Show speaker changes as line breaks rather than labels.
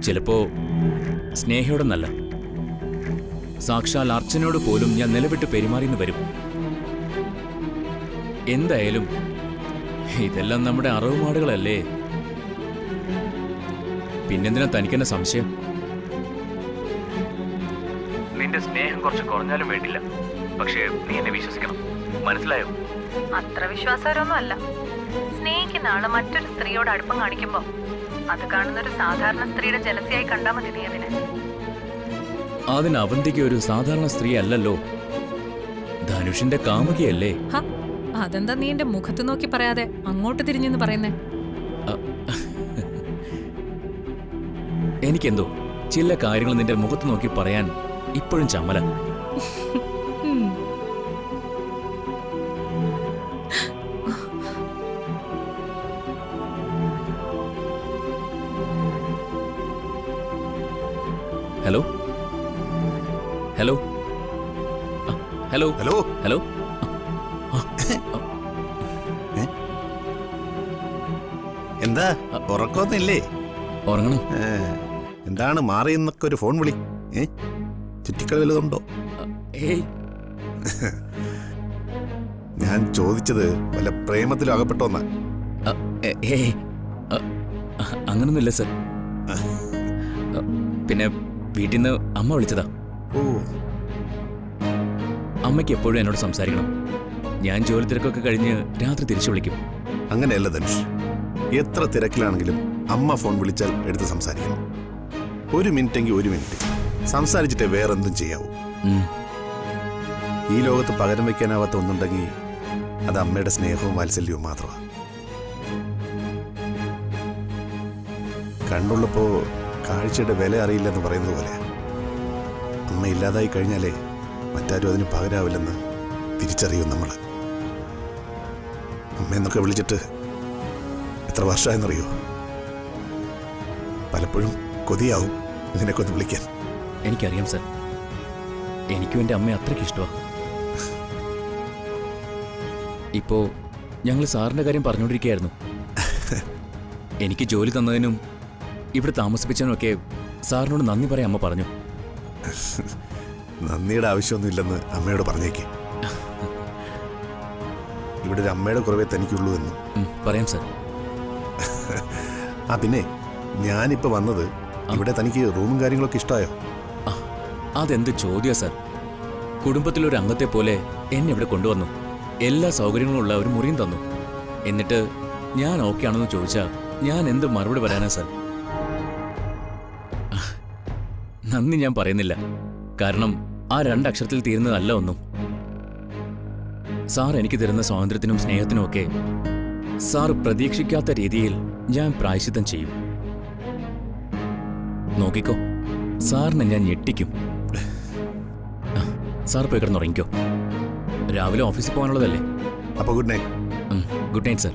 ചിലപ്പോ സ്നേഹയോടൊന്നല്ല, സാക്ഷാൽ അർച്ചനയോട് പോലും ഞാൻ നിലവിട്ട് പെരുമാറിയെന്ന് വരും. എന്തായാലും ഇതെല്ലാം നമ്മുടെ അറവുമാടുകളല്ലേ. പിന്നെന്തിനാ തനിക്കെന്നെ സംശയം? നിന്റെ സ്നേഹം കുറച്ച് കുറഞ്ഞാലും വേണ്ടില്ല, പക്ഷേ നീ എന്നെ വിശ്വസിക്കണം, മനസ്സിലായോ?
അത്ര വിശ്വാസകരമൊന്നും അല്ല. സ്നേഹിക്കുന്ന ആള് മറ്റൊരു സ്ത്രീയോട് അടുപ്പം കാണിക്കുമ്പോ അത് കാണുന്ന ഒരു സാധാരണ സ്ത്രീയുടെ ജലസിയായി കണ്ടാ മതി നീ അതിനെ.
അതിന് അവന്തിക്ക് ഒരു സാധാരണ സ്ത്രീ അല്ലല്ലോ, ധനുഷിന്റെ കാമുകിയല്ലേ.
അതെന്താ നീ എന്റെ മുഖത്ത് നോക്കി പറയാതെ അങ്ങോട്ട് തിരിഞ്ഞെന്ന് പറയുന്നേ?
എനിക്കെന്തോ ചില കാര്യങ്ങൾ നിന്റെ മുഖത്ത് നോക്കി പറയാൻ ഇപ്പോഴും ചമ്മല. Hello hello hello
hello
hello.
എന്താ ഉറക്കമൊന്നുമില്ലേ?
ഉറങ്ങണം.
എന്താണ് മാറിയെന്നൊക്കെ ഒരു ഫോൺ വിളി? ചുറ്റിക്കളി വല്ലതുണ്ടോ?
ഏയ്,
ഞാൻ ചോദിച്ചത് വല്ല പ്രേമത്തിലും അകപ്പെട്ടോന്നാ.
ഏയ്, അങ്ങനൊന്നുമില്ല സർ. പിന്നെ വീട്ടിൽ നിന്ന് അമ്മ വിളിച്ചതാ.
ഓ,
അമ്മയ്ക്ക് എപ്പോഴും എന്നോട് സംസാരിക്കണം. ഞാൻ ജോലി തിരക്കൊക്കെ കഴിഞ്ഞ് രാത്രി തിരിച്ചു വിളിക്കും.
അങ്ങനെയല്ല ധനുഷ്, എത്ര തിരക്കിലാണെങ്കിലും അമ്മ ഫോൺ വിളിച്ചാൽ എടുത്ത് സംസാരിക്കണം. ഒരു മിനിറ്റെങ്കിൽ ഒരു മിനിറ്റ് സംസാരിച്ചിട്ടേ വേറെന്തും ചെയ്യാവൂ. ഈ ലോകത്ത് പകരം വയ്ക്കാനാവാത്ത ഒന്നുണ്ടെങ്കിൽ അത് അമ്മയുടെ സ്നേഹവും വാത്സല്യവും മാത്രമാണ്. കണ്ണുള്ളപ്പോ കാഴ്ചയുടെ വില അറിയില്ലെന്ന് പറയുന്നത് പോലെ അമ്മ ഇല്ലാതായി കഴിഞ്ഞാലേ മറ്റാരും അതിന് പകരാവില്ലെന്ന് തിരിച്ചറിയും നമ്മൾ. അമ്മയെന്നൊക്കെ വിളിച്ചിട്ട് എത്ര വർഷമായെന്നറിയോ? പലപ്പോഴും കൊതിയാവും ഇതിനൊക്കെ ഒന്ന് വിളിക്കാൻ.
എനിക്കറിയാം സർ, എനിക്കും എൻ്റെ അമ്മയെ അത്രയ്ക്ക് ഇഷ്ടമാണ്. ഇപ്പോ ഞങ്ങൾ സാറിൻ്റെ കാര്യം പറഞ്ഞുകൊണ്ടിരിക്കുകയായിരുന്നു. എനിക്ക് ജോലി തന്നതിനും ഇവിടെ താമസിപ്പിച്ചതിനുമൊക്കെ സാറിനോട് നന്ദി പറയാൻ അമ്മ പറഞ്ഞു.
നന്ദിയുടെ ആവശ്യമൊന്നുമില്ലെന്ന് അമ്മയോട് പറഞ്ഞേക്ക്. ഇവിടെ ഒരു അമ്മയുടെ കുറവേ തനിക്കുള്ളൂ എന്ന്
പറയാം സർ.
പിന്നെ ഞാനിപ്പോൾ വന്നത് ഇവിടെ തനിക്ക് റൂമും കാര്യങ്ങളൊക്കെ ഇഷ്ടമായോ?
അതെന്ത് ചോദ്യ സർ. കുടുംബത്തിലൊരു അംഗത്തെ പോലെ എന്നെ ഇവിടെ കൊണ്ടുവന്നു, എല്ലാ സൗകര്യങ്ങളും ഉള്ള ഒരു മുറിയും തന്നു. എന്നിട്ട് ഞാൻ ഓക്കെ ആണെന്ന് ചോദിച്ചാൽ ഞാൻ എന്ത് മറുപടി പറയാനാ സർ? നന്ദി ഞാൻ പറയുന്നില്ല, കാരണം ആ രണ്ടക്ഷരത്തിൽ തീരുന്നതല്ല ഒന്നും. സാർ എനിക്ക് തരുന്ന സ്വാതന്ത്ര്യത്തിനും സ്നേഹത്തിനും ഒക്കെ സാർ പ്രതീക്ഷിക്കാത്ത രീതിയിൽ ഞാൻ പ്രായശ്ചിത്തം ചെയ്യും. നോക്കിക്കോ, സാറിനെ ഞാൻ ഞെട്ടിക്കും. സാർ പോയി കിടന്നുറങ്ങിക്കോ, രാവിലെ ഓഫീസിൽ പോകാനുള്ളതല്ലേ.
അപ്പോൾ good night.
Good night sir.